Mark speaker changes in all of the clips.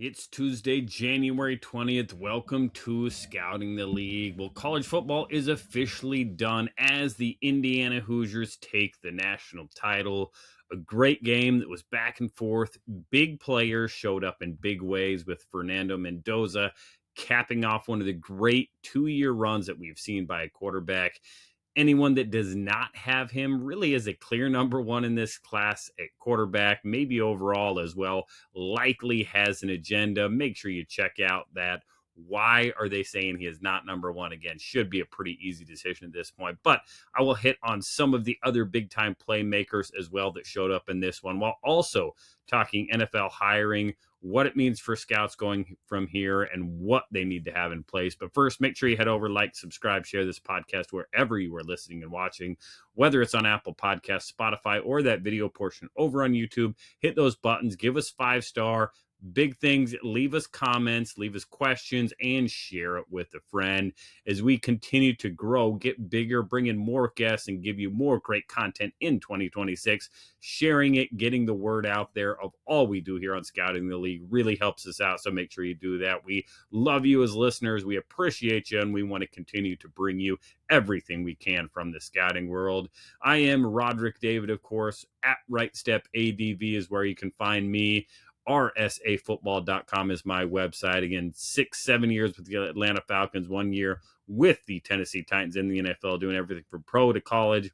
Speaker 1: It's Tuesday, January 20th. Welcome to Scouting the League. Well, college football is officially done as the Indiana Hoosiers take the national title. A great game that was back and forth. Big players showed up in big ways with Fernando Mendoza capping off one of the great 2-year runs that we've seen by a quarterback. Anyone that does not have him really is a clear number one in this class at quarterback, maybe overall as well, likely has an agenda. Make sure you check out that. Why are they saying he is not number one? Again, should be a pretty easy decision at this point. But I will hit on some of the other big time playmakers as well that showed up in this one, while also talking NFL hiring, what it means for scouts going from here, and what they need to have in place. But first, make sure you head over, like, subscribe, share this podcast wherever you are listening and watching, whether it's on Apple Podcasts, Spotify, or that video portion over on YouTube. Hit those buttons, give us 5-star. Big things, leave us comments, leave us questions, and share it with a friend as we continue to grow, get bigger, bring in more guests, and give you more great content in 2026. Sharing it, getting the word out there of all we do here on Scouting the League really helps us out, so make sure you do that. We love you as listeners. We appreciate you, and we want to continue to bring you everything we can from the scouting world. I am Rodrik David, of course. At Right Step ADV is where you can find me. rsafootball.com is my website. Again, 6-7 years with the Atlanta Falcons, 1 year with the Tennessee Titans in the NFL, doing everything from pro to college,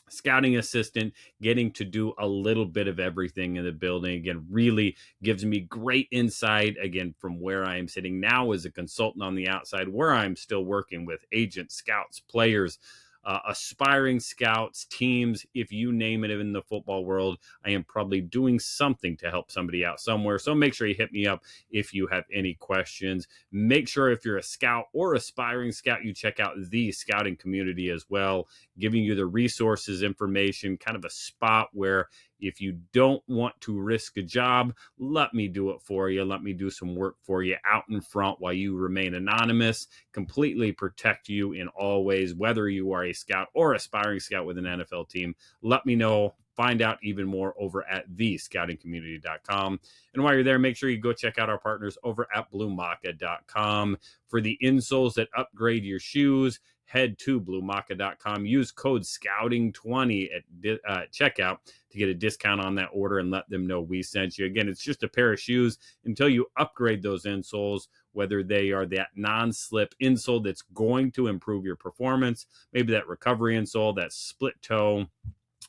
Speaker 1: scouting assistant, getting to do a little bit of everything in the building. Again, really gives me great insight, again, from where I am sitting now as a consultant on the outside, where I'm still working with agents, scouts, players, aspiring scouts, teams, if you name it in the football world, I am probably doing something to help somebody out somewhere. So make sure you hit me up if you have any questions. Make sure if you're a scout or aspiring scout, you check out the scouting community as well, giving you the resources, information, kind of a spot where if you don't want to risk a job, let me do it for you. Let me do some work for you out in front while you remain anonymous, completely protect you in all ways, whether you are a scout or aspiring scout with an NFL team. Let me know. Find out even more over at thescoutingcommunity.com. And while you're there, make sure you go check out our partners over at bluemaca.com for the insoles that upgrade your shoes. Head to bluemaca.com. Use code SCOUTING20 at checkout to get a discount on that order and let them know we sent you. Again, it's just a pair of shoes until you upgrade those insoles, whether they are that non-slip insole that's going to improve your performance, maybe that recovery insole, that split toe,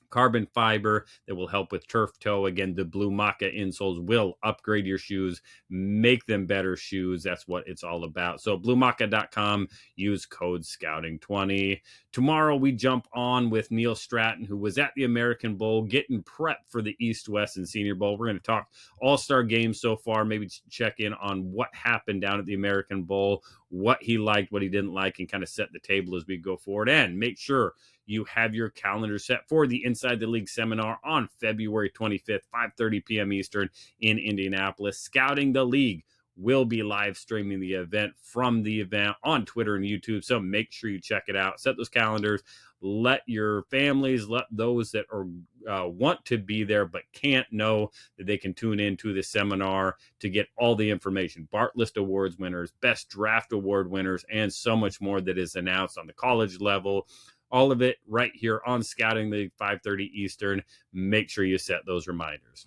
Speaker 1: carbon fiber that will help with turf toe. Again, the Blue Maca insoles will upgrade your shoes, make them better shoes. That's what it's all about. So bluemaca.com, use code SCOUTING20. Tomorrow we jump on with Neil Stratton, who was at the American Bowl getting prepped for the East, West, and Senior Bowl. We're going to talk all-star games so far, maybe check in on what happened down at the American Bowl, what he liked, what he didn't like, and kind of set the table as we go forward. And make sure you have your calendar set for the Inside the League seminar on February 25th, 5:30 p.m. Eastern in Indianapolis. Scouting the League will be live streaming the event from the event on Twitter and YouTube, so make sure you check it out. Set those calendars. Let your families, let those that are want to be there but can't know that they can tune into the seminar to get all the information. Bart List Awards winners, Best Draft Award winners, and so much more that is announced on the college level. All of it right here on Scouting League, 5:30 Eastern. Make sure you set those reminders.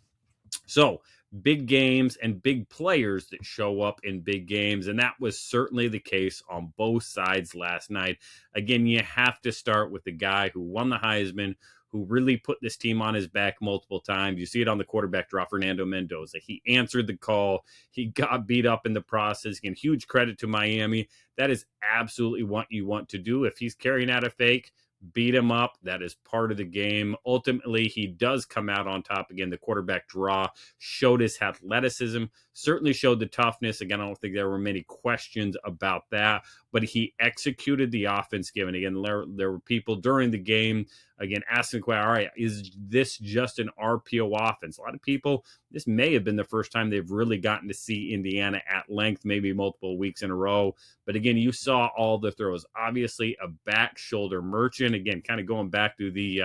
Speaker 1: So, big games and big players that show up in big games, and that was certainly the case on both sides last night. Again, you have to start with the guy who won the Heisman, who really put this team on his back multiple times. You see it on the quarterback draw, Fernando Mendoza. He answered the call. He got beat up in the process. Again, huge credit to Miami. That is absolutely what you want to do. If he's carrying out a fake, beat him up. That is part of the game. Ultimately, he does come out on top. Again, the quarterback draw showed his athleticism, certainly showed the toughness. Again, I don't think there were many questions about that, but he executed the offense given. Again, there were people during the game, again, asking the question, all right, is this just an RPO offense? A lot of people, this may have been the first time they've really gotten to see Indiana at length, maybe multiple weeks in a row. But again, you saw all the throws. Obviously, a back shoulder merchant. Again, kind of going back to the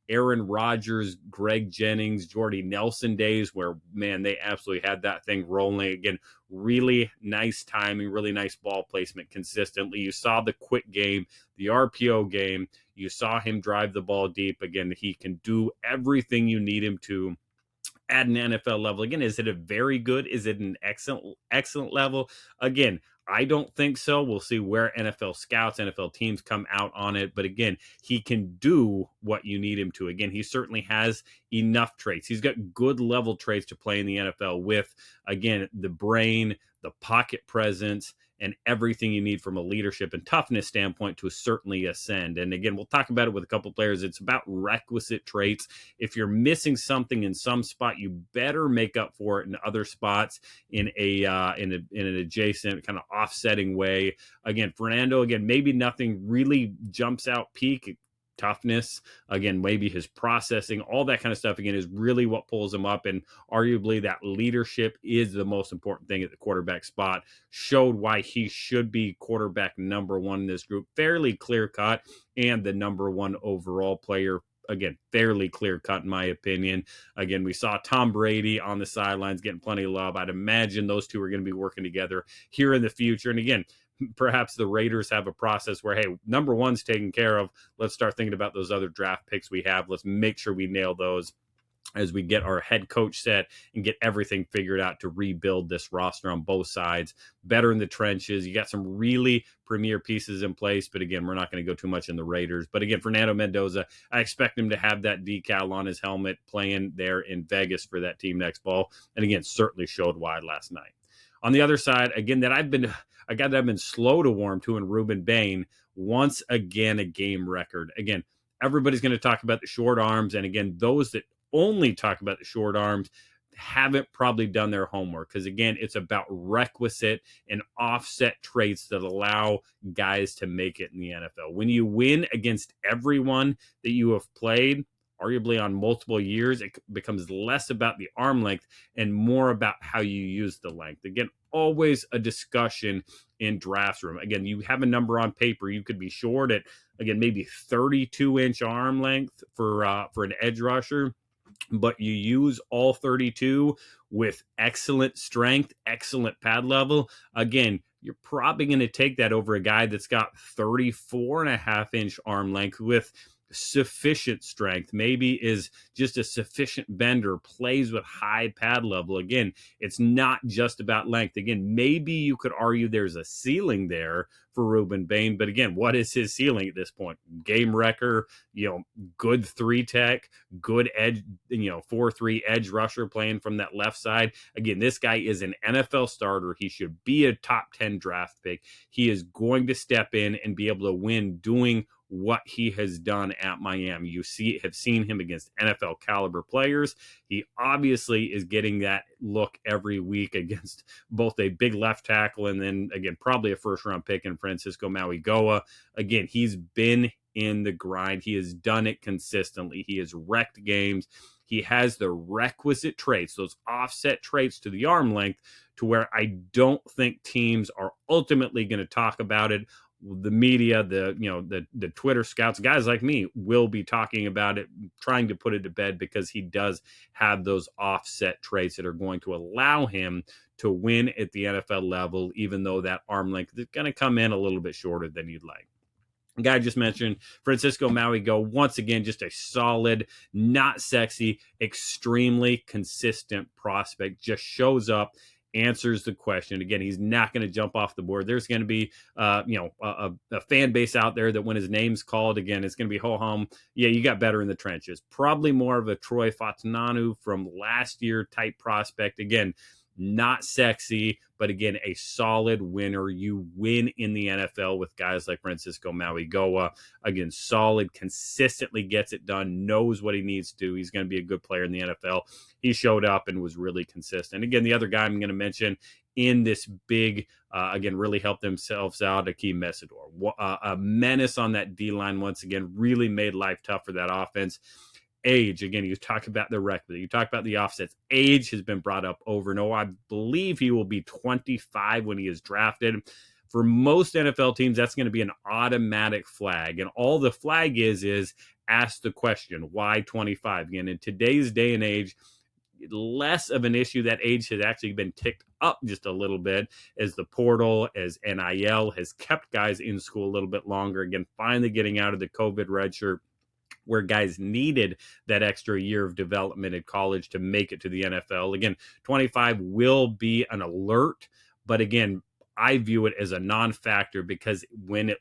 Speaker 1: Aaron Rodgers, Greg Jennings, Jordy Nelson days where, man, they absolutely had that thing rolling. Again, really nice timing, really nice ball placement consistently. You saw the quick game, the RPO game. You saw him drive the ball deep. Again, he can do everything you need him to at an NFL level. Again, is it a very good? Is it an excellent level? Again, I don't think so. We'll see where NFL scouts, NFL teams come out on it. But again, he can do what you need him to. Again, he certainly has enough traits. He's got good level traits to play in the NFL with, again, the brain, the pocket presence, and everything you need from a leadership and toughness standpoint to certainly ascend. And again, we'll talk about it with a couple players. It's about requisite traits. If you're missing something in some spot, you better make up for it in other spots in an adjacent kind of offsetting way. Again, Fernando, again, maybe nothing really jumps out peak. Toughness, again, maybe his processing, all that kind of stuff, again, is really what pulls him up. And arguably that leadership is the most important thing at the quarterback spot. Showed why he should be quarterback number one in this group. Fairly clear cut, and the number one overall player. Again, fairly clear cut in my opinion. Again, we saw Tom Brady on the sidelines getting plenty of love. I'd imagine those two are going to be working together here in the future. And again, perhaps the Raiders have a process where, hey, number one's taken care of. Let's start thinking about those other draft picks we have. Let's make sure we nail those as we get our head coach set and get everything figured out to rebuild this roster on both sides. Better in the trenches. You got some really premier pieces in place, but again, we're not going to go too much in the Raiders. But again, Fernando Mendoza, I expect him to have that decal on his helmet playing there in Vegas for that team next fall. And again, certainly showed why last night. On the other side, again, a guy that I've been slow to warm to in Ruben Bain, once again, a game record. Again, everybody's going to talk about the short arms. And again, those that only talk about the short arms haven't probably done their homework, because again, it's about requisite and offset traits that allow guys to make it in the NFL. When you win against everyone that you have played, arguably on multiple years, it becomes less about the arm length and more about how you use the length. Again, always a discussion in drafts room. Again, you have a number on paper. You could be short at, again, maybe 32-inch arm length for an edge rusher, but you use all 32 with excellent strength, excellent pad level. Again, you're probably going to take that over a guy that's got 34.5-inch arm length with sufficient strength, maybe is just a sufficient bender, plays with high pad level. Again, it's not just about length. Again, maybe you could argue there's a ceiling there for Ruben Bain, but again, what is his ceiling at this point? Game wrecker, good 3-tech, good edge, 4-3 edge rusher playing from that left side. Again, this guy is an NFL starter. He should be a top 10 draft pick. He is going to step in and be able to win doing what he has done at Miami. You have seen him against NFL caliber players. He obviously is getting that look every week against both a big left tackle and then again, probably a first round pick in Francisco Mauigoa. Again, he's been in the grind. He has done it consistently. He has wrecked games. He has the requisite traits, those offset traits to the arm length, to where I don't think teams are ultimately going to talk about it. The media, the Twitter scouts, guys like me will be talking about it, trying to put it to bed, because he does have those offset traits that are going to allow him to win at the NFL level, even though that arm length is going to come in a little bit shorter than you'd like. The guy I just mentioned, Francisco Mauigoa, once again, just a solid, not sexy, extremely consistent prospect. Just shows up, answers the question. Again, he's not going to jump off the board. There's going to be, a fan base out there that when his name's called, again, it's going to be ho-hum. Yeah, you got better in the trenches. Probably more of a Troy Fatananu from last year type prospect. Again, not sexy, but again, a solid winner. You win in the NFL with guys like Francisco Mauigoa. Again, solid, consistently gets it done, knows what he needs to do. He's going to be a good player in the NFL. He showed up and was really consistent. Again, the other guy I'm going to mention in this big, again, really helped themselves out, Akeem Mesidor. A menace on that D-line once again, really made life tough for that offense. Age, again, you talk about the record, you talk about the offsets. Age has been brought up over and over. I believe he will be 25 when he is drafted. For most NFL teams, that's going to be an automatic flag. And all the flag is ask the question, why 25? Again, in today's day and age, less of an issue. That age has actually been ticked up just a little bit as the portal, as NIL has kept guys in school a little bit longer. Again, finally getting out of the COVID redshirt, where guys needed that extra year of development at college to make it to the NFL. Again, 25 will be an alert, but again, I view it as a non-factor, because when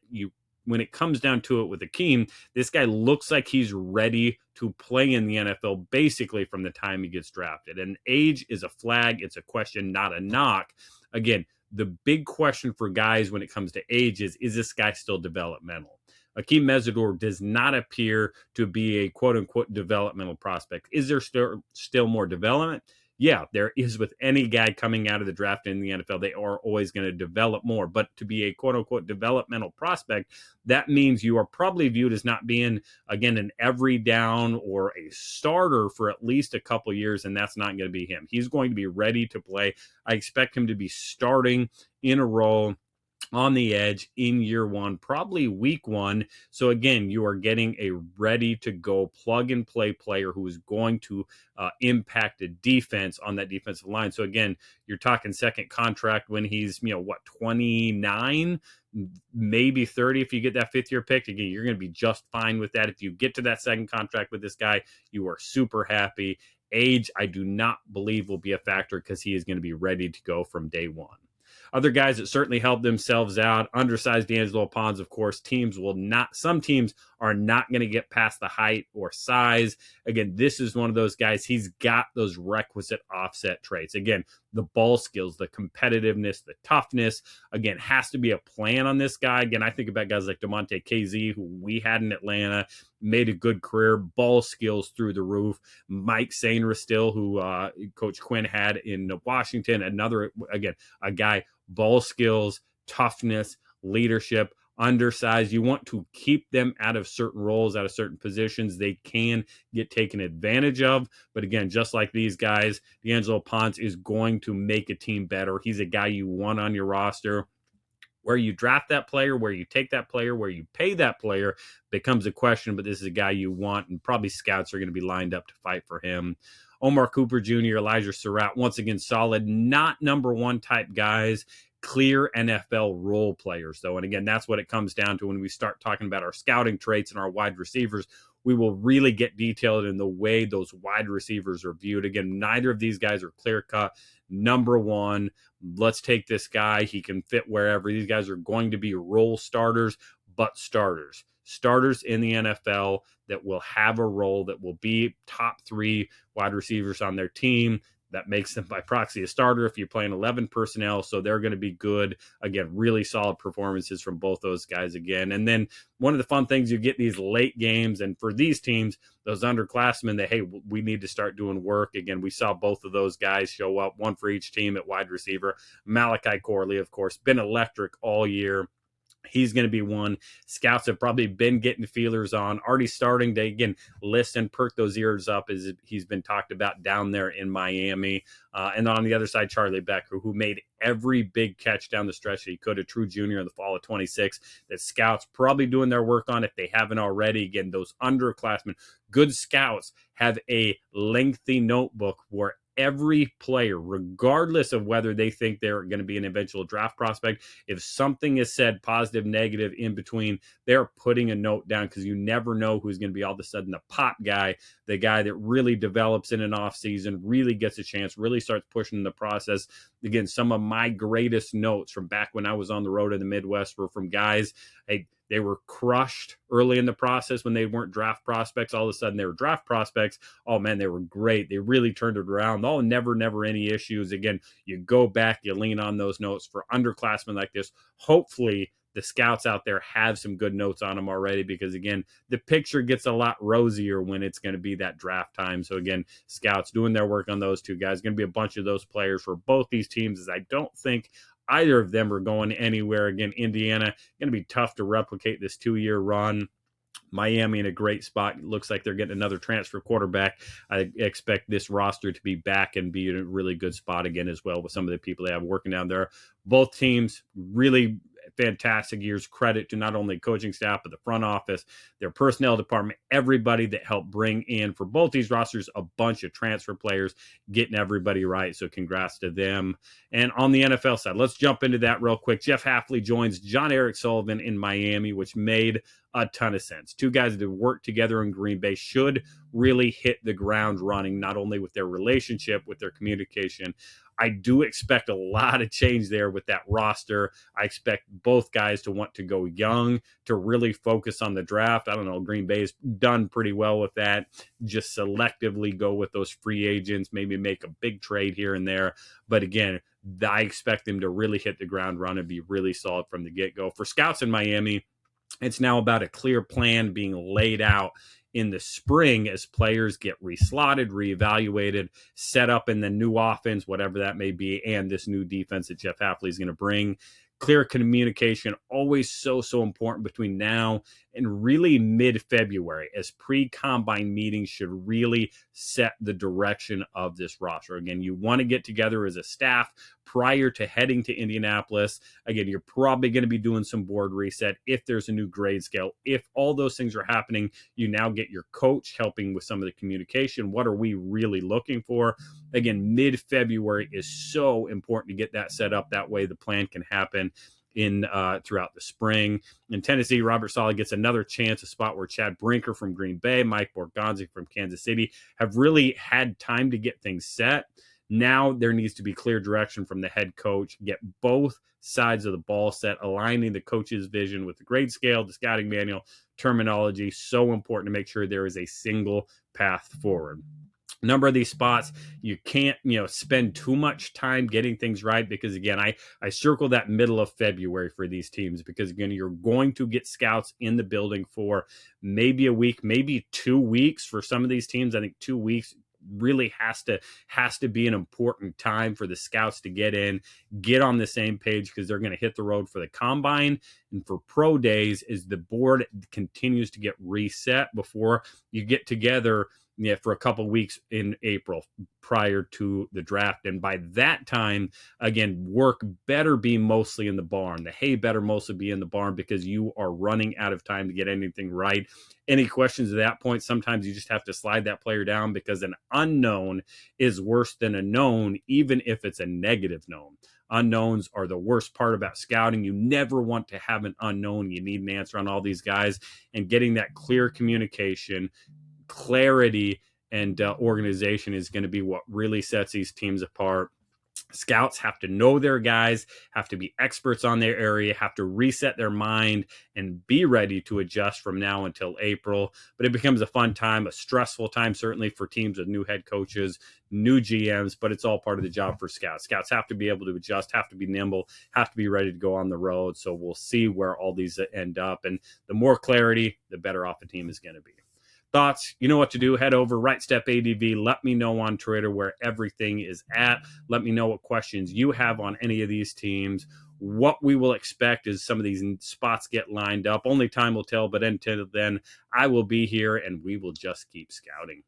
Speaker 1: it comes down to it with Akeem, this guy looks like he's ready to play in the NFL basically from the time he gets drafted. And age is a flag. It's a question, not a knock. Again, the big question for guys when it comes to age is this guy still developmental? Akeem Mesidor does not appear to be a quote-unquote developmental prospect. Is there still more development? Yeah, there is with any guy coming out of the draft in the NFL. They are always going to develop more. But to be a quote-unquote developmental prospect, that means you are probably viewed as not being, again, an every down or a starter for at least a couple years, and that's not going to be him. He's going to be ready to play. I expect him to be starting in a role on the edge in year one, probably week one. So again, you are getting a ready to go plug and play player who is going to impact a defense on that defensive line. So again, you're talking second contract when he's, 29, maybe 30. If you get that fifth year pick, again, you're going to be just fine with that. If you get to that second contract with this guy, you are super happy. Age, I do not believe will be a factor, because he is going to be ready to go from day one. Other guys that certainly helped themselves out, undersized D'Angelo Ponds, of course. Some teams are not going to get past the height or size. Again, this is one of those guys. He's got those requisite offset traits. Again, the ball skills, the competitiveness, the toughness. Again, has to be a plan on this guy. Again, I think about guys like DeMonte KZ, who we had in Atlanta, made a good career, ball skills through the roof. Mike Sainristil, still, who Coach Quinn had in Washington, another, again, a guy, ball skills, toughness, leadership, undersized. You want to keep them out of certain roles, out of certain positions. They can get taken advantage of. But again, just like these guys, D'Angelo Ponds is going to make a team better. He's a guy you want on your roster. Where you draft that player, where you take that player, where you pay that player becomes a question, but this is a guy you want, and probably scouts are going to be lined up to fight for him. Omar Cooper Jr., Elijah Surratt, once again, solid, not number one type guys, clear NFL role players, though. And again, that's what it comes down to when we start talking about our scouting traits and our wide receivers. We will really get detailed in the way those wide receivers are viewed. Again, neither of these guys are clear-cut. Number one, let's take this guy. He can fit wherever. These guys are going to be role starters, but starters. Starters in the NFL that will have a role, that will be top three wide receivers on their team. That makes them by proxy a starter if you're playing 11 personnel. So they're going to be good. Again, really solid performances from both those guys again. And then one of the fun things, you get these late games. And for these teams, those underclassmen that, hey, we need to start doing work. Again, we saw both of those guys show up, one for each team at wide receiver. Malachi Corley, of course, been electric all year. He's going to be one. Scouts have probably been getting feelers on, already starting to, again, listen, perk those ears up as he's been talked about down there in Miami. And on the other side, Charlie Becker, who made every big catch down the stretch that he could, a true junior in the fall of 26, that scouts probably doing their work on if they haven't already. Again, those underclassmen, good scouts have a lengthy notebook where every player, regardless of whether they think they're going to be an eventual draft prospect, if something is said, positive, negative, in between, they're putting a note down, because you never know who's going to be all of a sudden the pop guy, the guy that really develops in an offseason, really gets a chance, really starts pushing the process. Again, some of my greatest notes from back when I was on the road in the Midwest were from guys, they were crushed early in the process when they weren't draft prospects. All of a sudden, they were draft prospects. Oh, man, they were great. They really turned it around. Oh, never any issues. Again, you go back, you lean on those notes for underclassmen like this. Hopefully, the scouts out there have some good notes on them already, because, again, the picture gets a lot rosier when it's going to be that draft time. So, again, scouts doing their work on those two guys. Going to be a bunch of those players for both these teams, as I don't think either of them are going anywhere. Again, Indiana, going to be tough to replicate this 2-year run. Miami in a great spot. Looks like they're getting another transfer quarterback. I expect this roster to be back and be in a really good spot again as well with some of the people they have working down there. Both teams really fantastic years. Credit to not only coaching staff, but the front office, their personnel department, everybody that helped bring in for both these rosters a bunch of transfer players, getting everybody right. So congrats to them. And on the NFL side, let's jump into that real quick. Jeff Hafley joins John Eric Sullivan in Miami, which made a ton of sense. Two guys that have worked together in Green Bay should really hit the ground running, not only with their relationship, with their communication. I do expect a lot of change there with that roster. I expect both guys to want to go young, to really focus on the draft. I don't know, Green Bay's done pretty well with that. Just selectively go with those free agents, maybe make a big trade here and there. But again, I expect them to really hit the ground run and be really solid from the get-go. For scouts in Miami, it's now about a clear plan being laid out in the spring as players get reslotted, reevaluated, set up in the new offense, whatever that may be, and this new defense that Jeff Hafley is going to bring. Clear communication, always so important between now and really mid-February, as pre-combine meetings should really set the direction of this roster. Again, you want to get together as a staff prior to heading to Indianapolis. Again, you're probably going to be doing some board reset if there's a new grade scale. If all those things are happening, you now get your coach helping with some of the communication. What are we really looking for? Again, mid-February is so important to get that set up. That way the plan can happen in throughout the spring. In Tennessee, Robert Saleh gets another chance, a spot where Chad Brinker from Green Bay, Mike Borgonzi from Kansas City have really had time to get things set. Now there needs to be clear direction from the head coach, get both sides of the ball set, aligning the coach's vision with the grade scale, the scouting manual, terminology. So important to make sure there is a single path forward. A number of these spots, you can't, spend too much time getting things right because, again, I circle that middle of February for these teams because, again, you're going to get scouts in the building for maybe a week, maybe 2 weeks for some of these teams. I think 2 weeks really has to be an important time for the scouts to get in, get on the same page because they're going to hit the road for the combine and for pro days as the board continues to get reset before you get together for a couple weeks in April prior to the draft. And by that time, again, work better be mostly in the barn. The hay better mostly be in the barn because you are running out of time to get anything right. Any questions at that point, sometimes you just have to slide that player down because an unknown is worse than a known, even if it's a negative known. Unknowns are the worst part about scouting. You never want to have an unknown. You need an answer on all these guys, and getting that clear communication, clarity, and organization is going to be what really sets these teams apart. Scouts have to know their guys, have to be experts on their area, have to reset their mind and be ready to adjust from now until April. But it becomes a fun time, a stressful time, certainly for teams with new head coaches, new GMs, but it's all part of the job for scouts. Scouts have to be able to adjust, have to be nimble, have to be ready to go on the road. So we'll see where all these end up. And the more clarity, the better off a team is going to be. Thoughts, you know what to do. Head over, Right Step ADV. Let me know on Twitter where everything is at. Let me know what questions you have on any of these teams. What we will expect as some of these spots get lined up. Only time will tell, but until then, I will be here and we will just keep scouting.